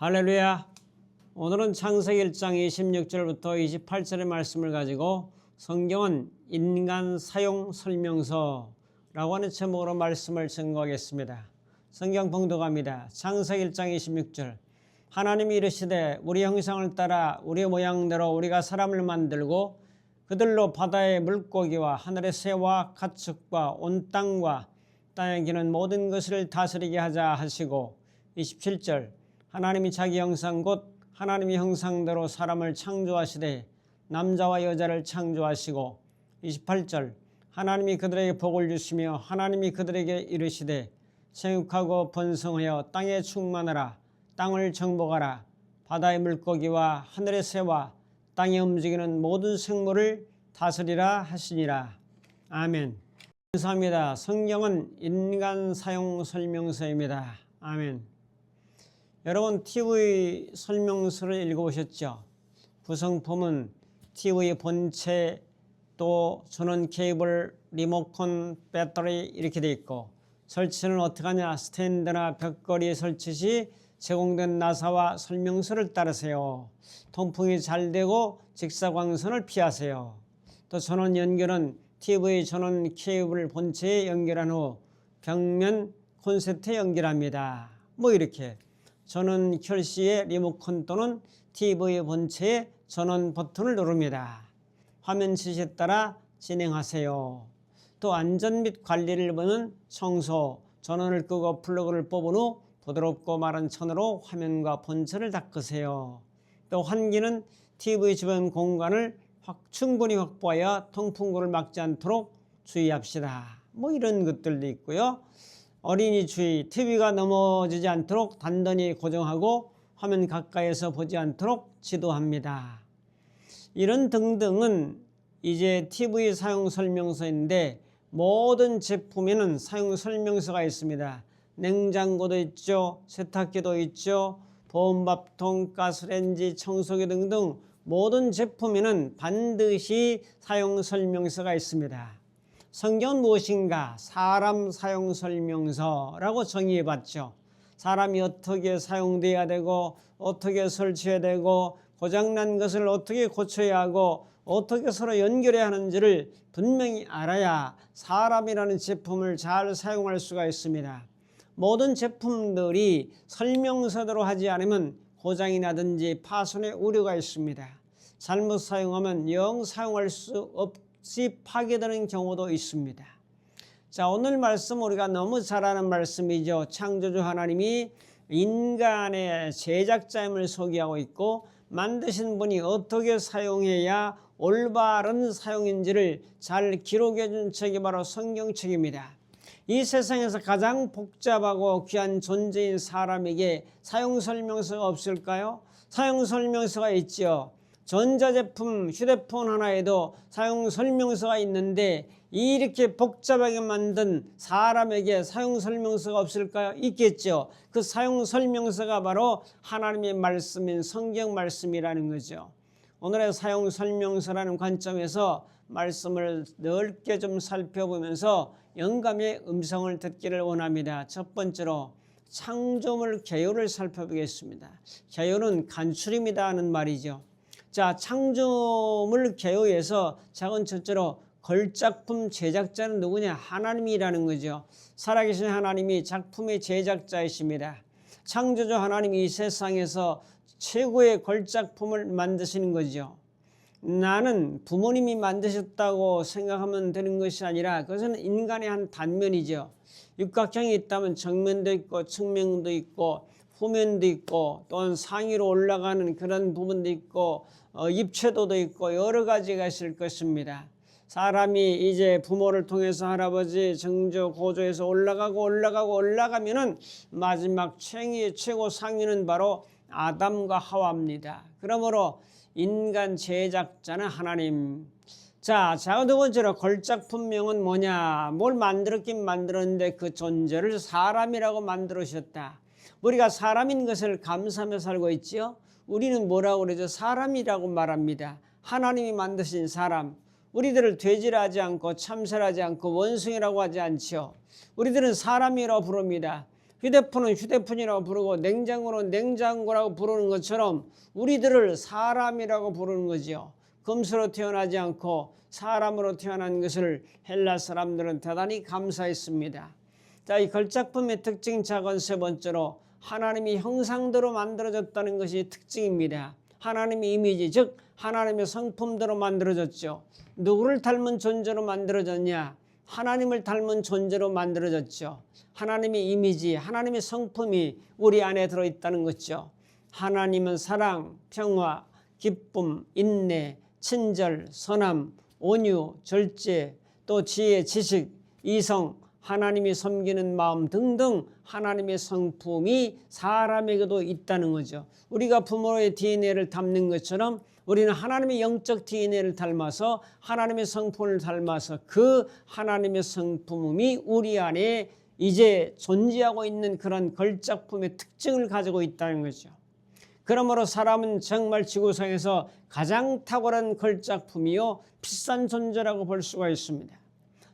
할렐루야. 오늘은 창세기 1장 26절부터 28절의 말씀을 가지고 성경은 인간 사용 설명서라고 하는 제목으로 말씀을 증거하겠습니다. 성경 봉독합니다. 창세기 1장 26절. 하나님이 이르시되 우리 형상을 따라 우리 모양대로 우리가 사람을 만들고 그들로 바다의 물고기와 하늘의 새와 가축과 온 땅과 땅에 기는 모든 것을 다스리게 하자 하시고 27절. 하나님이 자기 형상 곧 하나님의 형상대로 사람을 창조하시되 남자와 여자를 창조하시고 28절. 하나님이 그들에게 복을 주시며 하나님이 그들에게 이르시되 생육하고 번성하여 땅에 충만하라. 땅을 정복하라. 바다의 물고기와 하늘의 새와 땅에 움직이는 모든 생물을 다스리라 하시니라. 아멘. 감사합니다. 성경은 인간 사용 설명서입니다. 아멘. 여러분 TV 설명서를 읽어보셨죠? 구성품은 TV 본체, 또 전원 케이블, 리모컨, 배터리 이렇게 돼 있고, 설치는 어떻게 하냐? 스탠드나 벽걸이에 설치 시 제공된 나사와 설명서를 따르세요. 통풍이 잘 되고 직사광선을 피하세요. 또 전원 연결은 TV 전원 케이블 본체에 연결한 후 벽면 콘센트에 연결합니다. 뭐 이렇게 전원 켤 시에 리모컨 또는 TV 본체에 전원 버튼을 누릅니다. 화면 지시에 따라 진행하세요. 또 안전 및 관리를 보는 청소, 전원을 끄고 플러그를 뽑은 후 부드럽고 마른 천으로 화면과 본체를 닦으세요. 또 환기는 TV 주변 공간을 충분히 확보하여 통풍구를 막지 않도록 주의합시다. 뭐 이런 것들도 있고요. 어린이 주의, TV가 넘어지지 않도록 단단히 고정하고 화면 가까이에서 보지 않도록 지도합니다. 이런 등등은 이제 TV 사용 설명서인데, 모든 제품에는 사용 설명서가 있습니다. 냉장고도 있죠, 세탁기도 있죠, 보온밥통, 가스레인지, 청소기 등등 모든 제품에는 반드시 사용 설명서가 있습니다. 성경은 무엇인가? 사람 사용 설명서라고 정의해 봤죠. 사람이 어떻게 사용돼야 되고 어떻게 설치해야 되고 고장난 것을 어떻게 고쳐야 하고 어떻게 서로 연결해야 하는지를 분명히 알아야 사람이라는 제품을 잘 사용할 수가 있습니다. 모든 제품들이 설명서대로 하지 않으면 고장이 나든지 파손의 우려가 있습니다. 잘못 사용하면 영 사용할 수 없이 파괴되는 경우도 있습니다. 자, 오늘 말씀 우리가 너무 잘 아는 말씀이죠. 창조주 하나님이 인간의 제작자임을 소개하고 있고, 만드신 분이 어떻게 사용해야 올바른 사용인지를 잘 기록해 준 책이 바로 성경책입니다. 이 세상에서 가장 복잡하고 귀한 존재인 사람에게 사용설명서가 없을까요? 사용설명서가 있죠. 전자제품, 휴대폰 하나에도 사용설명서가 있는데 이렇게 복잡하게 만든 사람에게 사용설명서가 없을까요? 있겠죠. 그 사용설명서가 바로 하나님의 말씀인 성경 말씀이라는 거죠. 오늘의 사용설명서라는 관점에서 말씀을 넓게 좀 살펴보면서 영감의 음성을 듣기를 원합니다. 첫 번째로 창조물 개요를 살펴보겠습니다. 개요는 간추림이다 하는 말이죠. 자, 창조물 개요에서 작은 첫째로 걸작품 제작자는 누구냐? 하나님이라는 거죠. 살아계신 하나님이 작품의 제작자이십니다. 창조주 하나님이 이 세상에서 최고의 걸작품을 만드시는 거죠. 나는 부모님이 만드셨다고 생각하면 되는 것이 아니라 그것은 인간의 한 단면이죠. 육각형이 있다면 정면도 있고 측면도 있고 후면도 있고 또한 상위로 올라가는 그런 부분도 있고 입체도도 있고 여러 가지가 있을 것입니다. 사람이 이제 부모를 통해서 할아버지, 정조, 고조에서 올라가면은 마지막 최고 상위는 바로 아담과 하와입니다. 그러므로 인간 제작자는 하나님. 자, 두 번째로 걸작품명은 뭐냐? 뭘 만들었긴 만들었는데 그 존재를 사람이라고 만들으셨다. 우리가 사람인 것을 감사하며 살고 있지요. 우리는 뭐라고 그러죠? 사람이라고 말합니다. 하나님이 만드신 사람. 우리들을 돼지라 하지 않고 참새라 하지 않고 원숭이라고 하지 않지요. 우리들은 사람이라고 부릅니다. 휴대폰은 휴대폰이라고 부르고 냉장고는 냉장고라고 부르는 것처럼 우리들을 사람이라고 부르는 거지요. 금수로 태어나지 않고 사람으로 태어난 것을 헬라 사람들은 대단히 감사했습니다. 자, 이 걸작품의 특징 작은 세 번째로 하나님이 형상대로 만들어졌다는 것이 특징입니다. 하나님의 이미지, 즉 하나님의 성품대로 만들어졌죠. 누구를 닮은 존재로 만들어졌냐? 하나님을 닮은 존재로 만들어졌죠. 하나님의 이미지, 하나님의 성품이 우리 안에 들어있다는 거죠. 하나님은 사랑, 평화, 기쁨, 인내, 친절, 선함, 온유, 절제, 또 지혜, 지식, 이성, 하나님이 섬기는 마음 등등 하나님의 성품이 사람에게도 있다는 거죠. 우리가 부모의 DNA를 담는 것처럼 우리는 하나님의 영적 DNA를 닮아서 하나님의 성품을 닮아서 그 하나님의 성품이 우리 안에 이제 존재하고 있는 그런 걸작품의 특징을 가지고 있다는 거죠. 그러므로 사람은 정말 지구상에서 가장 탁월한 걸작품이요 비싼 존재라고 볼 수가 있습니다.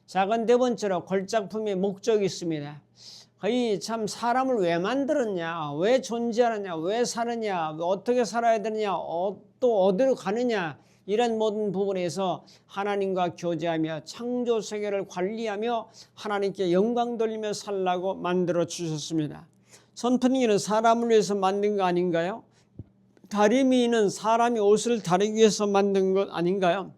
작은 네 번째로 걸작품의 목적이 있습니다. 거의 참 사람을 왜 만들었냐, 왜 존재하느냐, 왜 사느냐, 어떻게 살아야 되느냐, 또 어디로 가느냐, 이런 모든 부분에서 하나님과 교제하며 창조 세계를 관리하며 하나님께 영광 돌리며 살라고 만들어 주셨습니다. 선풍기는 사람을 위해서 만든 거 아닌가요? 다리미는 사람이 옷을 다리기 위해서 만든 것 아닌가요?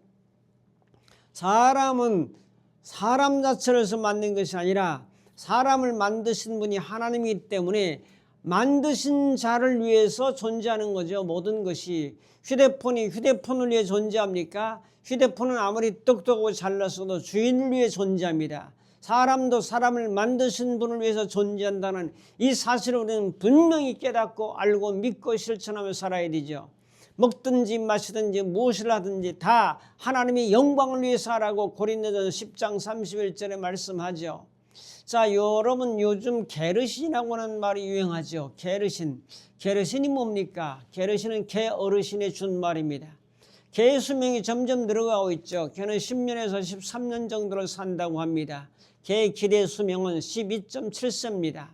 사람은 사람 자체를 해서 만든 것이 아니라 사람을 만드신 분이 하나님이기 때문에 만드신 자를 위해서 존재하는 거죠. 모든 것이. 휴대폰이 휴대폰을 위해 존재합니까? 휴대폰은 아무리 똑똑하고 잘났어도 주인을 위해 존재합니다. 사람도 사람을 만드신 분을 위해서 존재한다는 이 사실을 우리는 분명히 깨닫고 알고 믿고 실천하며 살아야 되죠. 먹든지 마시든지 무엇을 하든지 다 하나님의 영광을 위해서 하라고 고린도전서 10장 31절에 말씀하죠. 자, 여러분 요즘 게르신이라고 하는 말이 유행하죠. 게르신. 게르신이 뭡니까? 게르신은 개 어르신의 준말입니다. 개의 수명이 점점 늘어가고 있죠. 개는 10년에서 13년 정도를 산다고 합니다. 개의 기대 수명은 12.7세입니다.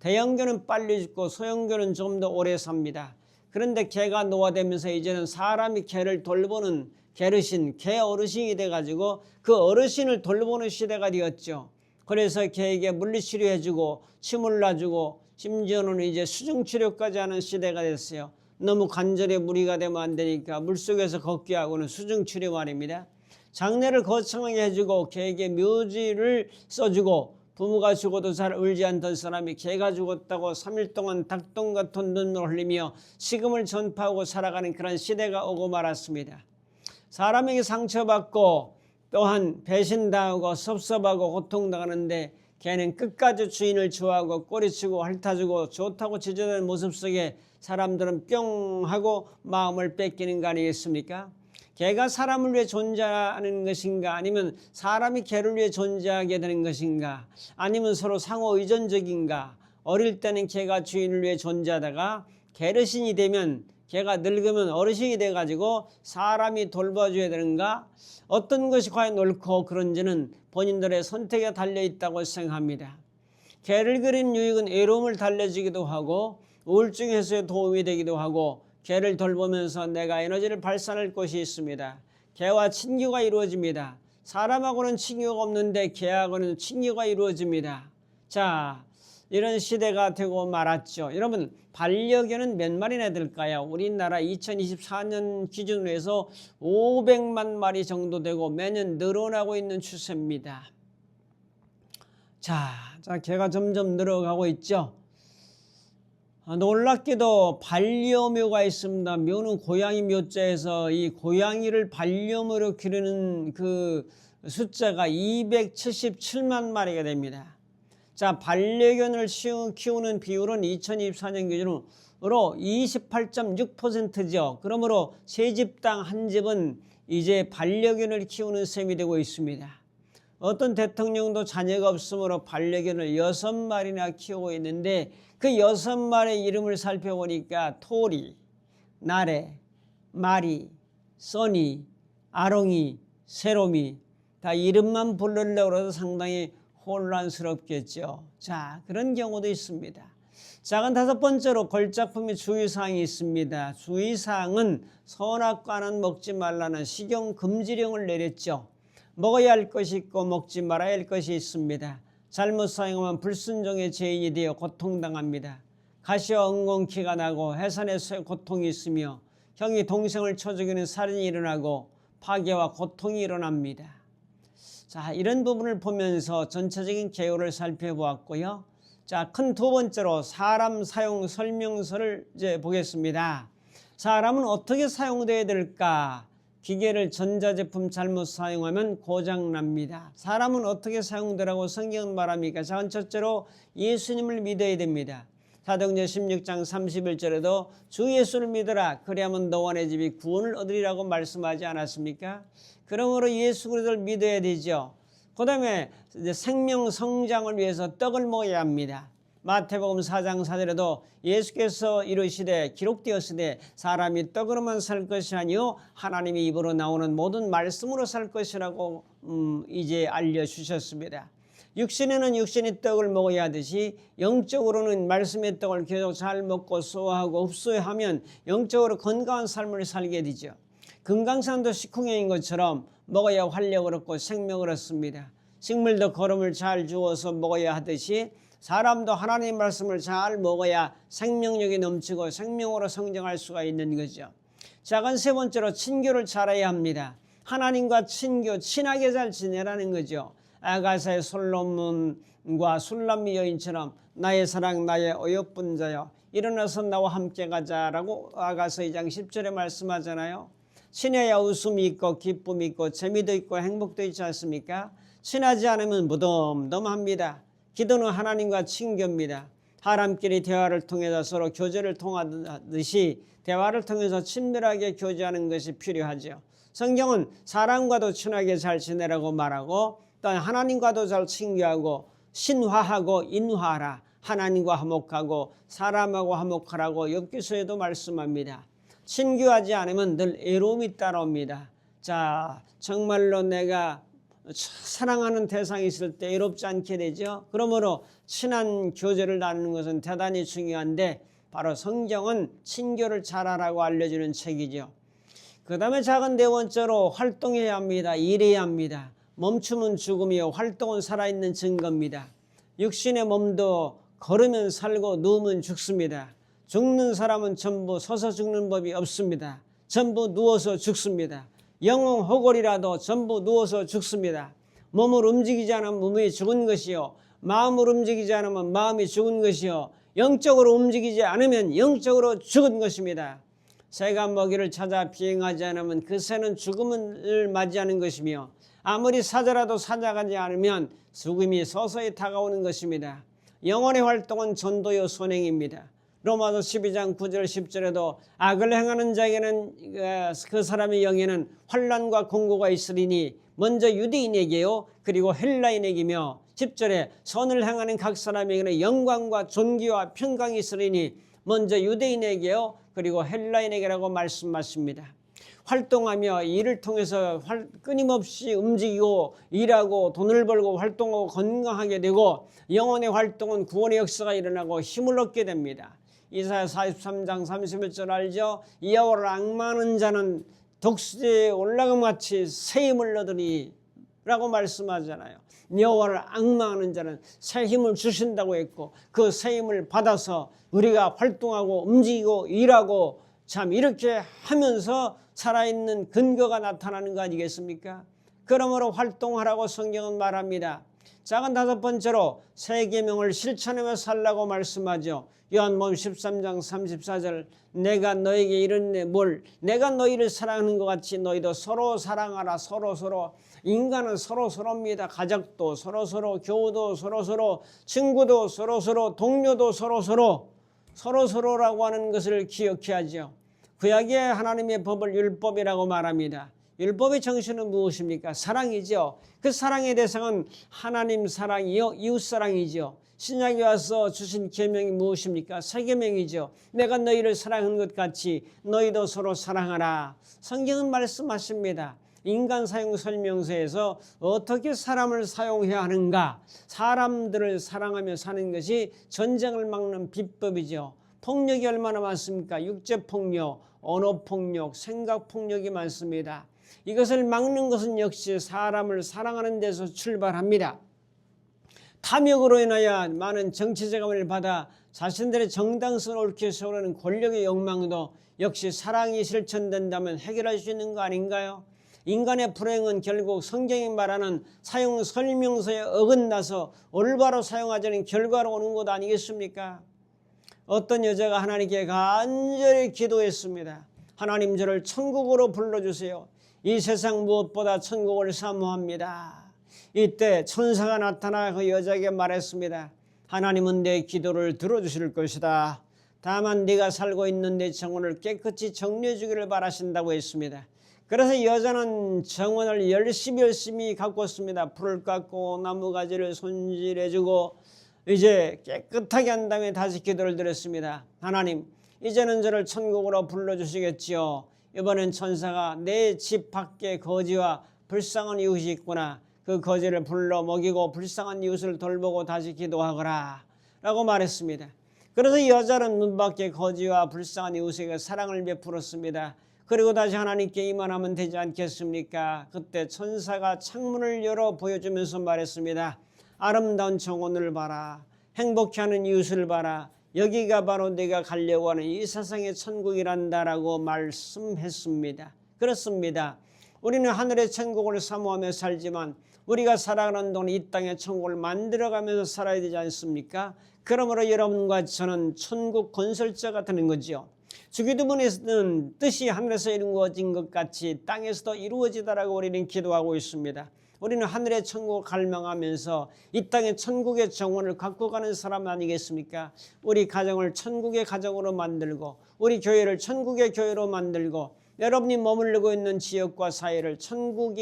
대형견은 빨리 죽고 소형견은 좀 더 오래 삽니다. 그런데 개가 노화되면서 이제는 사람이 개를 돌보는 게르신, 개 어르신이 돼가지고 그 어르신을 돌보는 시대가 되었죠. 그래서 개에게 물리치료해주고 침을 놔주고 심지어는 이제 수중치료까지 하는 시대가 됐어요. 너무 관절에 무리가 되면 안 되니까 물속에서 걷게 하고는 수중치료 말입니다. 장례를 거창하게 해주고 개에게 묘지를 써주고 부모가 죽어도 잘 울지 않던 사람이 개가 죽었다고 3일 동안 닭똥 같은 눈물을 흘리며 식음을 전파하고 살아가는 그런 시대가 오고 말았습니다. 사람에게 상처받고 또한 배신당하고 섭섭하고 고통당하는데 개는 끝까지 주인을 좋아하고 꼬리치고 핥아주고 좋다고 지저대는 모습 속에 사람들은 뿅 하고 마음을 뺏기는 거 아니겠습니까? 개가 사람을 위해 존재하는 것인가, 아니면 사람이 개를 위해 존재하게 되는 것인가, 아니면 서로 상호 의존적인가? 어릴 때는 개가 주인을 위해 존재하다가 게르신이 되면, 개가 늙으면 어르신이 돼가지고 사람이 돌봐줘야 되는가? 어떤 것이 과연 옳고 그런지는 본인들의 선택에 달려있다고 생각합니다. 개를 그리는 유익은 외로움을 달래주기도 하고 우울증 해소에 도움이 되기도 하고 개를 돌보면서 내가 에너지를 발산할 곳이 있습니다. 개와 친교가 이루어집니다. 사람하고는 친교가 없는데 개하고는 친교가 이루어집니다. 자, 이런 시대가 되고 말았죠. 여러분, 반려견은 몇 마리나 될까요? 우리나라 2024년 기준으로 해서 500만 마리 정도 되고 매년 늘어나고 있는 추세입니다. 자, 개가 점점 늘어가고 있죠. 놀랍게도 반려묘가 있습니다. 묘는 고양이 묘자에서 이 고양이를 반려묘로 기르는 그 숫자가 277만 마리가 됩니다. 자, 반려견을 키우는 비율은 2024년 기준으로 28.6%죠. 그러므로 세 집당 한 집은 이제 반려견을 키우는 셈이 되고 있습니다. 어떤 대통령도 자녀가 없으므로 반려견을 6마리나 키우고 있는데 그 6마리의 이름을 살펴보니까 토리, 나래, 마리, 써니, 아롱이, 세롬이 다 이름만 부르려고 해서 상당히 혼란스럽겠죠. 자, 그런 경우도 있습니다. 작은 다섯 번째로 걸작품의 주의사항이 있습니다. 주의사항은 선악과는 먹지 말라는 식용 금지령을 내렸죠. 먹어야 할 것이 있고 먹지 말아야 할 것이 있습니다. 잘못 사용하면 불순종의 죄인이 되어 고통당합니다. 가시와 엉겅퀴가 나고 해산의 고통이 있으며 형이 동생을 쳐 죽이는 살인이 일어나고 파괴와 고통이 일어납니다. 자, 이런 부분을 보면서 전체적인 개요를 살펴보았고요. 자, 큰 두 번째로 사람 사용 설명서를 이제 보겠습니다. 사람은 어떻게 사용돼야 될까? 기계를 전자제품 잘못 사용하면 고장납니다. 사람은 어떻게 사용되라고 성경은 말합니까? 자, 첫째로 예수님을 믿어야 됩니다. 사도행전 16장 31절에도 주 예수를 믿어라. 그리하면 너와 내 집이 구원을 얻으리라고 말씀하지 않았습니까? 그러므로 예수 그리스도를 믿어야 되죠. 그 다음에 생명 성장을 위해서 떡을 먹어야 합니다. 마태복음 4장 4절에도 예수께서 이르시되 기록되었으되 사람이 떡으로만 살 것이 아니요 하나님의 입으로 나오는 모든 말씀으로 살 것이라고 이제 알려주셨습니다. 육신에는 육신의 떡을 먹어야 하듯이 영적으로는 말씀의 떡을 계속 잘 먹고 소화하고 흡수하면 영적으로 건강한 삶을 살게 되죠. 금강산도 식후경인 것처럼 먹어야 활력을 얻고 생명을 얻습니다. 식물도 거름을 잘 주어서 먹어야 하듯이 사람도 하나님의 말씀을 잘 먹어야 생명력이 넘치고 생명으로 성장할 수가 있는 거죠. 작은 세 번째로 친교를 잘해야 합니다. 하나님과 친교, 친하게 잘 지내라는 거죠. 아가사의 솔로몬과 술람미 여인처럼 나의 사랑 나의 어여쁜 자여 일어나서 나와 함께 가자라고 아가서 2장 10절에 말씀하잖아요. 친해야 웃음이 있고 기쁨이 있고 재미도 있고 행복도 있지 않습니까? 친하지 않으면 무덤덤합니다. 기도는 하나님과 친교입니다. 사람끼리 대화를 통해서 서로 교제를 통하듯이 대화를 통해서 친밀하게 교제하는 것이 필요하죠. 성경은 사람과도 친하게 잘 지내라고 말하고 또 하나님과도 잘 친교하고 신화하고 인화하라. 하나님과 화목하고 사람하고 화목하라고 욥기서에도 말씀합니다. 친교하지 않으면 늘 애로움이 따라옵니다. 자, 정말로 내가 사랑하는 대상이 있을 때 애롭지 않게 되죠. 그러므로 친한 교제를 나누는 것은 대단히 중요한데 바로 성경은 친교를 잘하라고 알려주는 책이죠. 그 다음에 작은 네 번째로 활동해야 합니다. 일해야 합니다. 멈춤은 죽음이요 활동은 살아있는 증거입니다. 육신의 몸도 걸으면 살고 누우면 죽습니다. 죽는 사람은 전부 서서 죽는 법이 없습니다. 전부 누워서 죽습니다. 영웅 호골이라도 전부 누워서 죽습니다. 몸을 움직이지 않으면 몸이 죽은 것이요 마음을 움직이지 않으면 마음이 죽은 것이요 영적으로 움직이지 않으면 영적으로 죽은 것입니다. 새가 먹이를 찾아 비행하지 않으면 그 새는 죽음을 맞이하는 것이며 아무리 사자라도 사자가지 않으면 죽음이 서서히 다가오는 것입니다. 영혼의 활동은 전도요 선행입니다. 로마서 12장 9절 10절에도 악을 행하는 자에게는 그 사람의 영에는 환난과 공고가 있으리니 먼저 유대인에게요 그리고 헬라인에게며 10절에 선을 행하는 각 사람에게는 영광과 존귀와 평강이 있으리니 먼저 유대인에게요 그리고 헬라인에게라고 말씀하십니다. 활동하며 일을 통해서 끊임없이 움직이고 일하고 돈을 벌고 활동하고 건강하게 되고 영혼의 활동은 구원의 역사가 일어나고 힘을 얻게 됩니다. 이사야 43장 31절 알죠? 여호와를 앙망하는 자는 독수리에 올라감같이 새 힘을 얻으니 라고 말씀하잖아요. 여호와를 앙망하는 자는 새 힘을 주신다고 했고 그 새 힘을 받아서 우리가 활동하고 움직이고 일하고 참 이렇게 하면서 살아있는 근거가 나타나는 거 아니겠습니까? 그러므로 활동하라고 성경은 말합니다. 작은 다섯 번째로 새 계명을 실천하며 살라고 말씀하죠. 요한복음 13장 34절 내가 너에게 이르노니 내가 너희를 사랑하는 것 같이 너희도 서로 사랑하라. 서로 인간은 서로입니다. 가족도 서로 교우도 서로 친구도 서로 동료도 서로라고 하는 것을 기억해야 하죠. 구약의 하나님의 법을 율법이라고 말합니다. 율법의 정신은 무엇입니까? 사랑이죠. 그 사랑의 대상은 하나님 사랑이요 이웃 사랑이죠. 신약에 와서 주신 계명이 무엇입니까? 새 계명이죠. 내가 너희를 사랑한 것 같이 너희도 서로 사랑하라. 성경은 말씀하십니다. 인간 사용 설명서에서 어떻게 사람을 사용해야 하는가, 사람들을 사랑하며 사는 것이 전쟁을 막는 비법이죠. 폭력이 얼마나 많습니까? 육체폭력, 언어폭력, 생각폭력이 많습니다. 이것을 막는 것은 역시 사람을 사랑하는 데서 출발합니다. 탐욕으로 인하여 많은 정치 자금을 받아 자신들의 정당성을 옳게 세우려는 권력의 욕망도 역시 사랑이 실천된다면 해결할 수 있는 거 아닌가요? 인간의 불행은 결국 성경이 말하는 사용 설명서에 어긋나서 올바로 사용하자는 결과로 오는 것 아니겠습니까? 어떤 여자가 하나님께 간절히 기도했습니다. 하나님, 저를 천국으로 불러주세요. 이 세상 무엇보다 천국을 사모합니다. 이때 천사가 나타나 그 여자에게 말했습니다. 하나님은 내 기도를 들어주실 것이다. 다만 네가 살고 있는 내 정원을 깨끗이 정리해 주기를 바라신다고 했습니다. 그래서 여자는 정원을 열심히 가꿨습니다. 풀을 깎고 나무가지를 손질해주고 이제 깨끗하게 한 다음에 다시 기도를 드렸습니다. 하나님, 이제는 저를 천국으로 불러주시겠지요. 이번엔 천사가 내 집 밖에 거지와 불쌍한 이웃이 있구나. 그 거지를 불러 먹이고 불쌍한 이웃을 돌보고 다시 기도하거라 라고 말했습니다. 그래서 여자는 문 밖에 거지와 불쌍한 이웃에게 사랑을 베풀었습니다. 그리고 다시 하나님께 이만하면 되지 않겠습니까? 그때 천사가 창문을 열어 보여주면서 말했습니다. 아름다운 정원을 봐라. 행복해하는 이웃을 봐라. 여기가 바로 내가 가려고 하는 이 세상의 천국이란다라고 말씀했습니다. 그렇습니다. 우리는 하늘의 천국을 사모하며 살지만 우리가 살아가는 동안 이 땅의 천국을 만들어가면서 살아야 되지 않습니까? 그러므로 여러분과 저는 천국 건설자가 되는 거죠. 주기도문에서는 뜻이 하늘에서 이루어진 것 같이 땅에서도 이루어지다라고 우리는 기도하고 있습니다. 우리는 하늘의 천국을 갈망하면서 이 땅의 천국의 정원을 갖고 가는 사람 아니겠습니까? 우리 가정을 천국의 가정으로 만들고 우리 교회를 천국의 교회로 만들고 여러분이 머무르고 있는 지역과 사회를 천국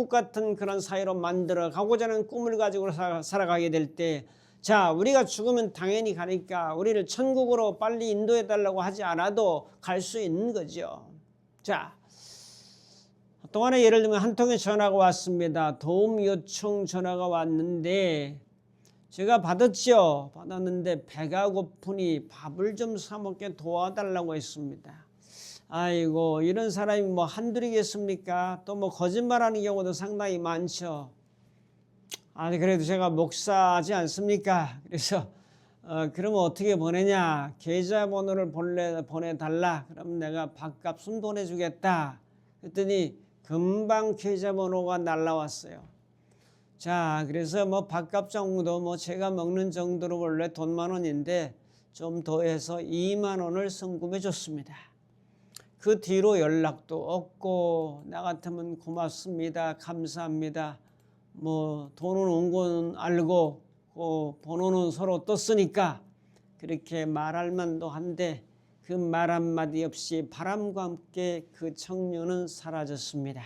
같은 그런 사회로 만들어 가고자 하는 꿈을 가지고 살아가게 될 때 자, 우리가 죽으면 당연히 가니까 우리를 천국으로 빨리 인도해 달라고 하지 않아도 갈 수 있는 거죠. 자, 또 하나 예를 들면 한 통의 전화가 왔습니다. 도움 요청 전화가 왔는데 제가 받았는데 배가 고프니 밥을 좀 사 먹게 도와달라고 했습니다. 아이고, 이런 사람이 뭐 한둘이겠습니까? 또 뭐 거짓말하는 경우도 상당히 많죠. 아니, 그래도 제가 목사지 않습니까? 그래서 그러면 어떻게 보내냐? 계좌번호를 보내달라. 그럼 내가 밥값 좀 보내주겠다. 그랬더니 금방 계좌번호가 날라왔어요. 자, 그래서 뭐 밥값 정도 뭐 제가 먹는 정도로 원래 돈 10,000원인데 좀 더해서 20,000원을 송금해 줬습니다. 그 뒤로 연락도 없고 나 같으면 고맙습니다. 감사합니다. 뭐 돈은 온 건 알고 번호는 서로 떴으니까 그렇게 말할 만도 한데 그 말 한마디 없이 바람과 함께 그 청년은 사라졌습니다.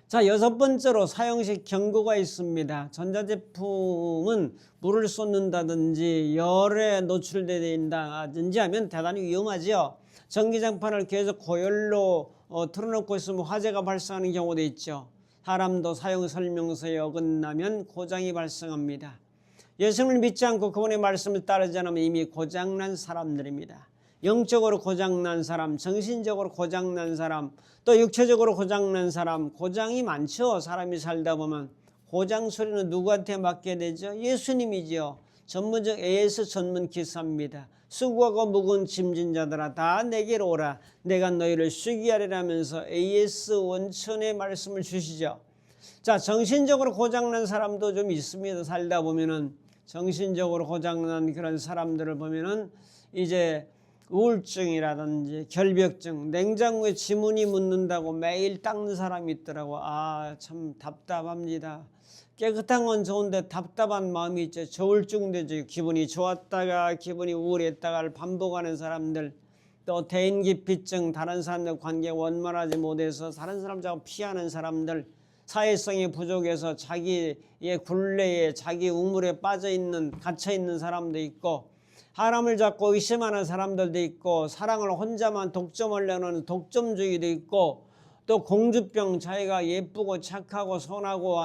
자, 6번째로 사용식 경고가 있습니다. 전자제품은 물을 쏟는다든지 열에 노출된다든지 하면 대단히 위험하죠. 전기장판을 계속 고열로 틀어놓고 있으면 화재가 발생하는 경우도 있죠. 사람도 사용 설명서에 어긋나면 고장이 발생합니다. 예수님을 믿지 않고 그분의 말씀을 따르지 않으면 이미 고장난 사람들입니다. 영적으로 고장난 사람, 정신적으로 고장난 사람, 또 육체적으로 고장난 사람, 고장이 많죠. 사람이 살다 보면. 고장 소리는 누구한테 맡게 되죠? 예수님이죠. 전문적 AS 전문 기사입니다. 수고하고 무거운 짐진 자들아 다 내게로 오라. 내가 너희를 쉬게 하리라면서 AS 원천의 말씀을 주시죠. 자, 정신적으로 고장난 사람도 좀 있습니다. 살다 보면은 정신적으로 고장난 그런 사람들을 보면은 이제 우울증이라든지 결벽증, 냉장고에 지문이 묻는다고 매일 닦는 사람이 있더라고. 아, 참 답답합니다. 깨끗한 건 좋은데 답답한 마음이 있죠. 저울증되죠. 기분이 좋았다가 기분이 우울했다가를 반복하는 사람들, 또 대인기피증, 다른 사람들 관계 원만하지 못해서 다른 사람하고 피하는 사람들, 사회성이 부족해서 자기의 굴레에 자기 우물에 빠져있는 갇혀있는 사람도 있고, 사람을 잡고 의심하는 사람들도 있고, 사랑을 혼자만 독점하려는 독점주의도 있고, 또 공주병, 자기가 예쁘고 착하고 선하고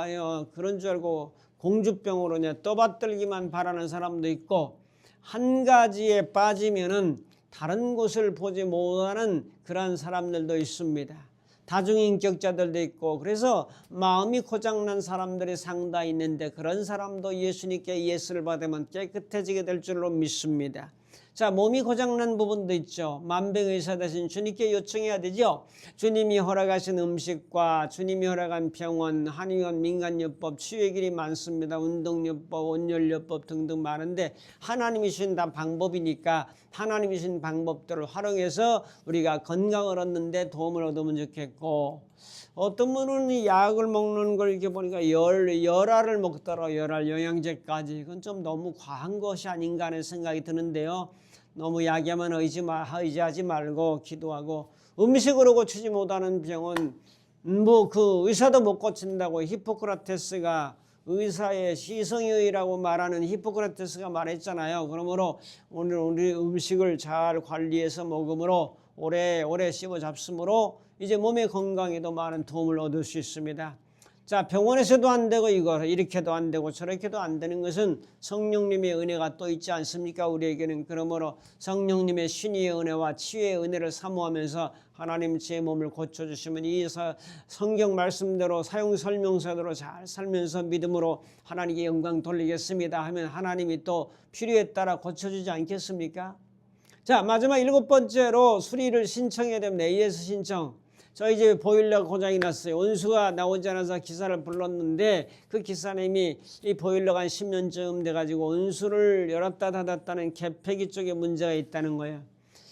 그런 줄 알고 공주병으로 그냥 떠받들기만 바라는 사람도 있고, 한 가지에 빠지면은 다른 곳을 보지 못하는 그런 사람들도 있습니다. 다중인격자들도 있고, 그래서 마음이 고장난 사람들이 상당히 있는데, 그런 사람도 예수님께 예수를 받으면 깨끗해지게 될 줄로 믿습니다. 자, 몸이 고장난 부분도 있죠. 만병의사 되신 주님께 요청해야 되죠. 주님이 허락하신 음식과 주님이 허락한 병원, 한의원, 민간요법, 치유의 길이 많습니다. 운동요법, 온열요법 등등 많은데, 하나님이 주신 다 방법이니까 하나님이 주신 방법들을 활용해서 우리가 건강을 얻는데 도움을 얻으면 좋겠고, 어떤 분은 이 약을 먹는 걸 이렇게 보니까 열알을 먹더라. 열알 영양제까지. 그건 좀 너무 과한 것이 아닌가 하는 생각이 드는데요. 너무 약에만 의지하지 말고 기도하고, 음식으로 고치지 못하는 병은 뭐 그 의사도 못 고친다고 히포크라테스가, 의사의 시성의라고 말하는 히포크라테스가 말했잖아요. 그러므로 오늘 우리 음식을 잘 관리해서 먹음으로 오래 씹어 잡수므로 이제 몸의 건강에도 많은 도움을 얻을 수 있습니다. 자, 병원에서도 안 되고 이렇게도 안 되고 저렇게도 안 되는 것은 성령님의 은혜가 또 있지 않습니까? 우리에게는. 그러므로 성령님의 신의의 은혜와 치유의 은혜를 사모하면서 하나님 제 몸을 고쳐주시면 이 성경 말씀대로 사용 설명서대로 잘 살면서 믿음으로 하나님께 영광 돌리겠습니다 하면 하나님이 또 필요에 따라 고쳐주지 않겠습니까? 자, 마지막 7번째로 수리를 신청해야 됩니다. AS 신청. 저희 집에 보일러 고장이 났어요. 원수가 나오지 않아서 기사를 불렀는데, 그 기사님이 이 보일러가 한 10년쯤 돼가지고 원수를 열었다 닫았다는 개폐기 쪽에 문제가 있다는 거예요.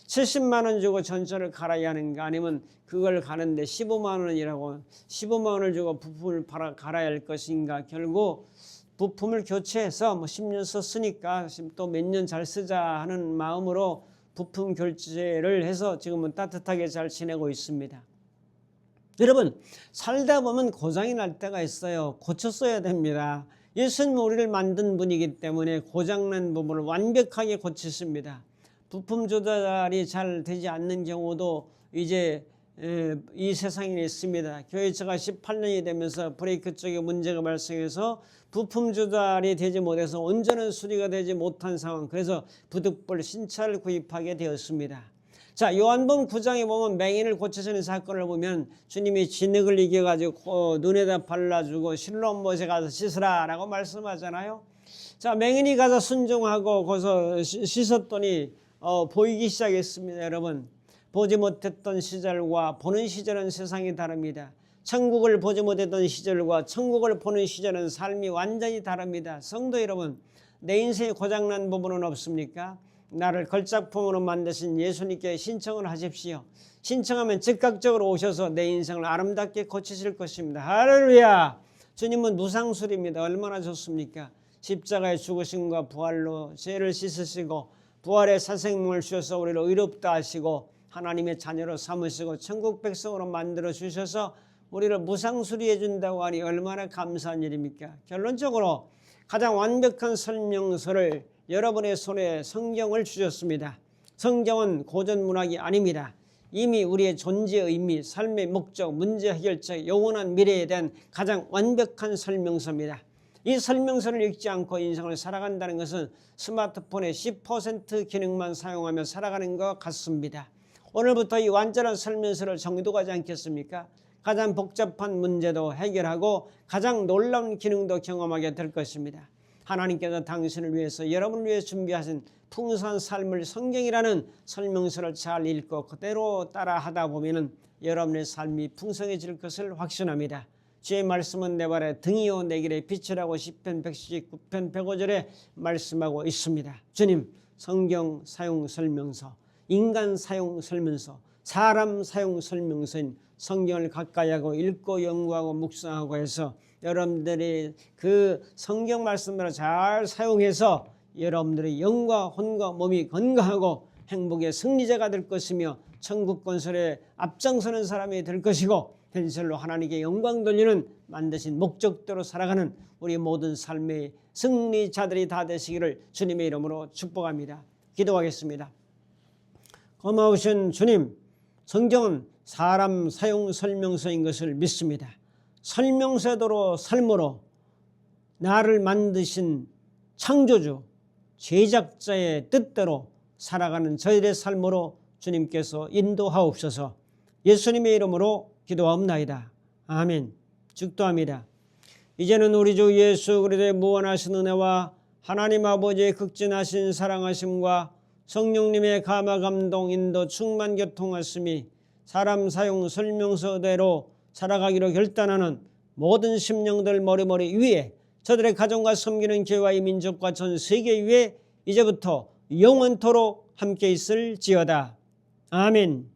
70만 원 주고 전철을 갈아야 하는가, 아니면 그걸 가는데 15만 원이라고 15만 원을 주고 부품을 갈아야 할 것인가. 결국 부품을 교체해서 10년 썼으니까 또 몇 년 잘 쓰자 하는 마음으로 부품 교체를 해서 지금은 따뜻하게 잘 지내고 있습니다. 여러분, 살다 보면 고장이 날 때가 있어요. 고쳤어야 됩니다. 예수님은 우리를 만든 분이기 때문에 고장난 부분을 완벽하게 고치십니다. 부품 조달이 잘 되지 않는 경우도 이제 이 세상에 있습니다. 교회처가 18년이 되면서 브레이크 쪽에 문제가 발생해서 부품 조달이 되지 못해서 온전한 수리가 되지 못한 상황, 그래서 부득불 신차를 구입하게 되었습니다. 자, 요한복음 9장에 보면 맹인을 고쳐주는 사건을 보면 주님이 진흙을 이겨가지고 눈에다 발라주고 실로암 못에 가서 씻으라 라고 말씀하잖아요. 자, 맹인이 가서 순종하고 거기서 씻었더니 보이기 시작했습니다. 여러분, 보지 못했던 시절과 보는 시절은 세상이 다릅니다. 천국을 보지 못했던 시절과 천국을 보는 시절은 삶이 완전히 다릅니다. 성도 여러분, 내 인생에 고장난 부분은 없습니까? 나를 걸작품으로 만드신 예수님께 신청을 하십시오. 신청하면 즉각적으로 오셔서 내 인생을 아름답게 고치실 것입니다. 할렐루야! 주님은 무상술입니다. 얼마나 좋습니까? 십자가의 죽으심과 부활로 죄를 씻으시고 부활의 새생명을 주셔서 우리를 의롭다 하시고 하나님의 자녀로 삼으시고 천국 백성으로 만들어 주셔서 우리를 무상수리해 준다고 하니 얼마나 감사한 일입니까? 결론적으로 가장 완벽한 설명서를 여러분의 손에 성경을 주셨습니다. 성경은 고전 문학이 아닙니다. 이미 우리의 존재의 의미, 삶의 목적, 문제 해결책, 영원한 미래에 대한 가장 완벽한 설명서입니다. 이 설명서를 읽지 않고 인생을 살아간다는 것은 스마트폰의 10% 기능만 사용하며 살아가는 것 같습니다. 오늘부터 이 완전한 설명서를 정독하지 않겠습니까? 가장 복잡한 문제도 해결하고 가장 놀라운 기능도 경험하게 될 것입니다. 하나님께서 당신을 위해서, 여러분을 위해 준비하신 풍성한 삶을 성경이라는 설명서를 잘 읽고 그대로 따라하다 보면 여러분의 삶이 풍성해질 것을 확신합니다. 주의 말씀은 내 발에 등이요 내 길에 빛이라고 시편 119편 105절에 말씀하고 있습니다. 주님, 성경 사용 설명서, 인간 사용 설명서, 사람 사용 설명서인 성경을 가까이 하고 읽고 연구하고 묵상하고 해서 여러분들이 그 성경 말씀으로 잘 사용해서 여러분들의 영과 혼과 몸이 건강하고 행복의 승리자가 될 것이며 천국 건설에 앞장서는 사람이 될 것이고 현실로 하나님께 영광 돌리는 만드신 목적대로 살아가는 우리 모든 삶의 승리자들이 다 되시기를 주님의 이름으로 축복합니다. 기도하겠습니다. 고마우신 주님, 성경은 사람 사용 설명서인 것을 믿습니다. 설명서대로 삶으로 나를 만드신 창조주, 제작자의 뜻대로 살아가는 저희들의 삶으로 주님께서 인도하옵소서. 예수님의 이름으로 기도하옵나이다. 아멘. 축도합니다. 이제는 우리 주 예수 그리스도의 무한하신 은혜와 하나님 아버지의 극진하신 사랑하심과 성령님의 감화 감동 인도 충만 교통하심이 사람 사용 설명서대로 살아가기로 결단하는 모든 심령들 머리머리 위에 저들의 가정과 섬기는 교회와 이 민족과 전 세계 위에 이제부터 영원토록 함께 있을지어다. 아멘.